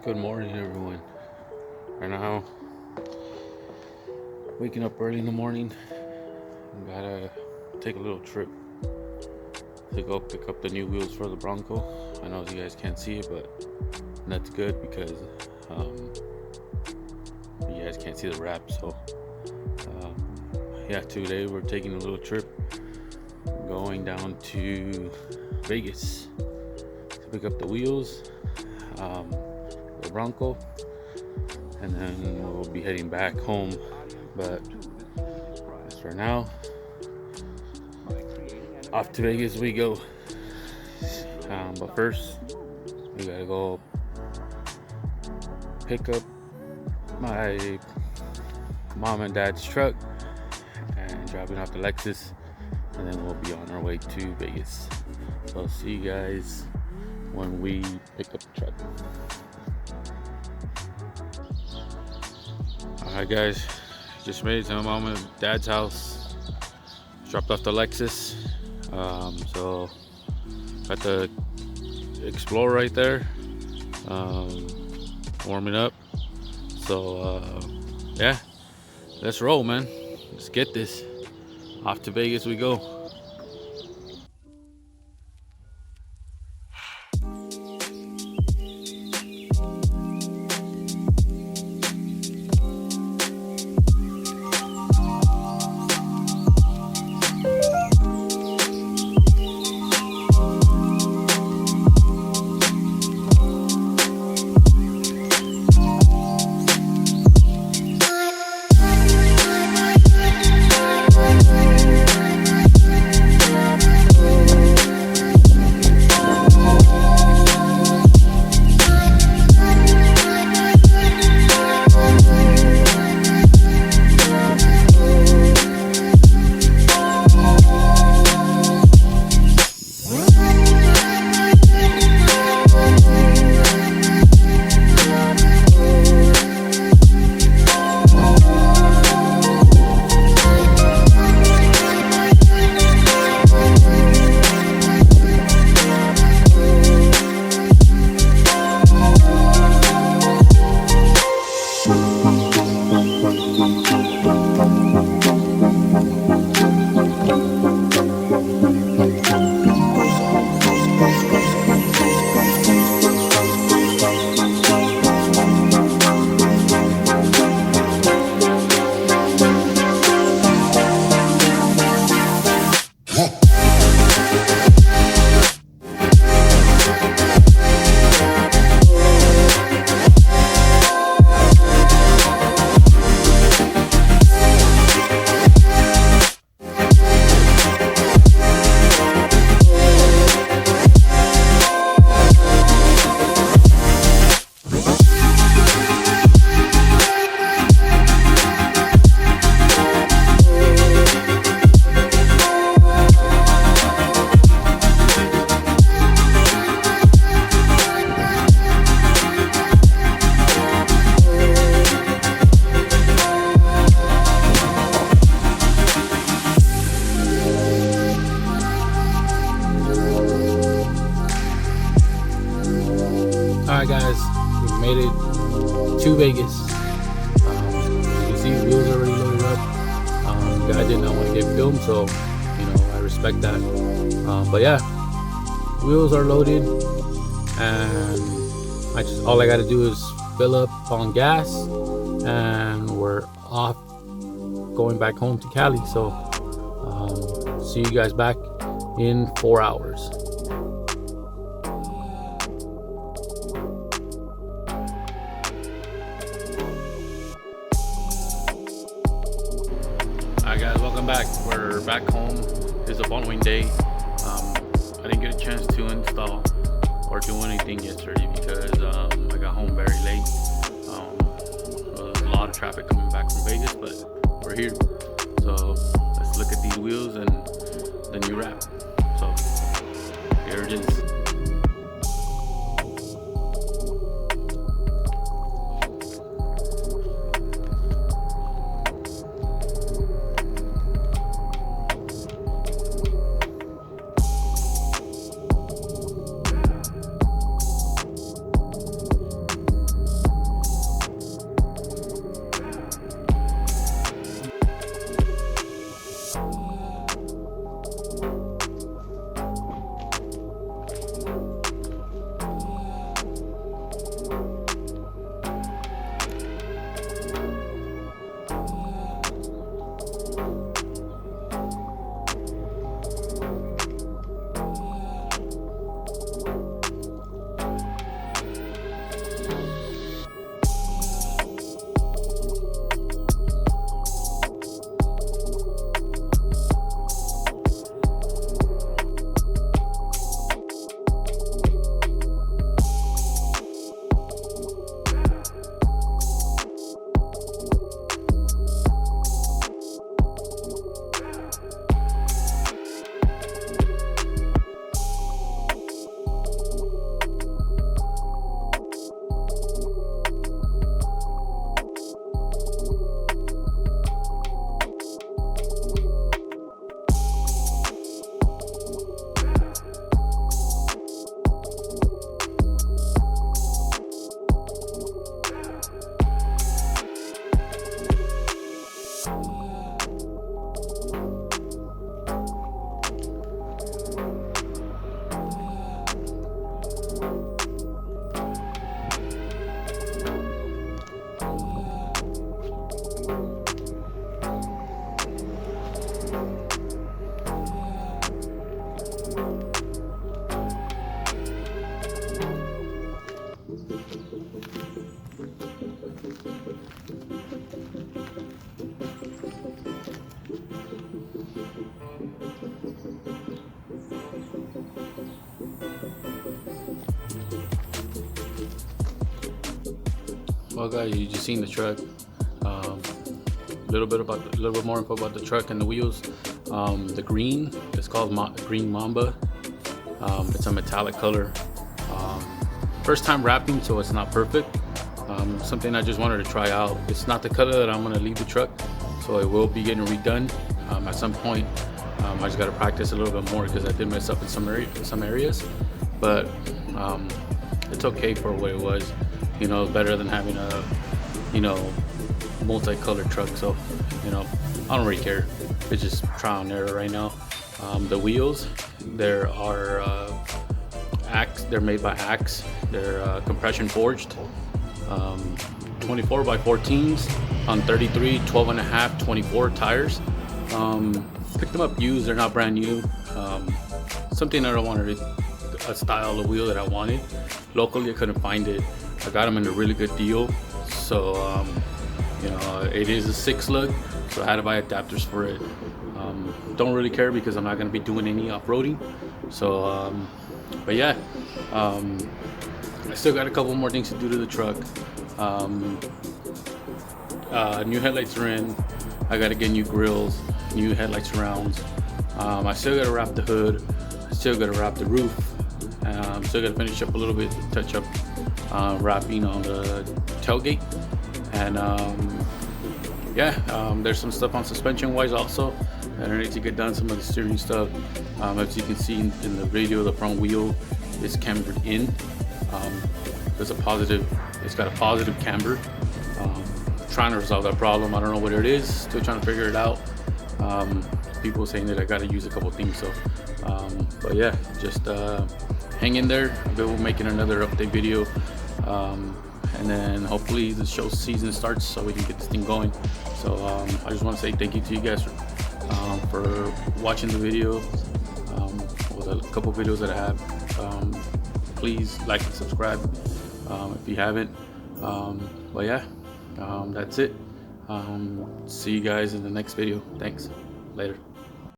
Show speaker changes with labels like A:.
A: Good morning, everyone. Right now, waking up early in the morning. Gotta take a little trip to go pick up the new wheels for the Bronco. I know you guys can't see it, but that's good because um, you guys can't see the wrap. So, yeah, today we're taking a little trip going down to Vegas to pick up the wheels, the Bronco, and then we'll be heading back home. But as for now, off to Vegas we go. But first, we gotta go pick up my mom and dad's truck and dropping off the Lexus, and then we'll be on our way to Vegas. So I'll see you guys when we pick up the truck. Alright, guys, just made it to my mom and dad's house. Dropped off the Lexus. So got the Explorer right there, warming up. So yeah, let's roll, man. Let's get this. Off to Vegas we go. Alright, guys, we made it to Vegas. You can see the wheels are already loaded up. The guy did not want to get filmed, so I respect that. But yeah, wheels are loaded, and all I got to do is fill up on gas, and we're off going back home to Cali. So see you guys back in 4 hours. Alright, guys, welcome back. We're back home. It's the following day. I didn't get a chance to install or do anything yesterday because I got home very late. There's a lot of traffic coming back from Vegas, but we're here. So let's look at these wheels and the new wrap. So here it is. Well, guys, you just seen the truck. A little bit more info about the truck and the wheels. The green is called Green Mamba. It's a metallic color. Um, First time wrapping, so it's not perfect. Something I just wanted to try out. It's not the color that I'm gonna leave the truck, so it will be getting redone at some point. I just got to practice a little bit more because I did mess up in some areas, but it's okay for what it was. You know, better than having a, you know, multicolored truck. So, you know, I don't really care. It's just trial and error right now. The wheels, there are Axe. They're made by Axe. They're compression forged. 24 by 14s on 33, 12 and a half, 24 tires. Picked them up used. They're not brand new. Something that I wanted, a style of wheel that I wanted. Locally, I couldn't find it. I got them in a really good deal. So, you know, it is a 6 lug, so I had to buy adapters for it. Don't really care because I'm not going to be doing any off-roading. So, but yeah, I still got a couple more things to do to the truck. New headlights are in. I got to get new grills, new headlight surrounds. I still got to wrap the hood. I still got to wrap the roof. Still got to finish up a little bit, touch up wrapping on the tailgate. And yeah, there's some stuff on suspension wise also that I need to get done. Some of the steering stuff. As you can see in the video, the front wheel is cambered in. There's a positive. It's got a positive camber. Trying to resolve that problem. I don't know what it is. Still trying to figure it out. People saying that I got to use a couple things. So, but yeah, just hang in there. We'll be making another update video. And then hopefully the show season starts so we can get this thing going. So I just want to say thank you to you guys for watching the video, or the couple videos that I have. Please like and subscribe if you haven't. But yeah, that's it. See you guys in the next video. Thanks. Later.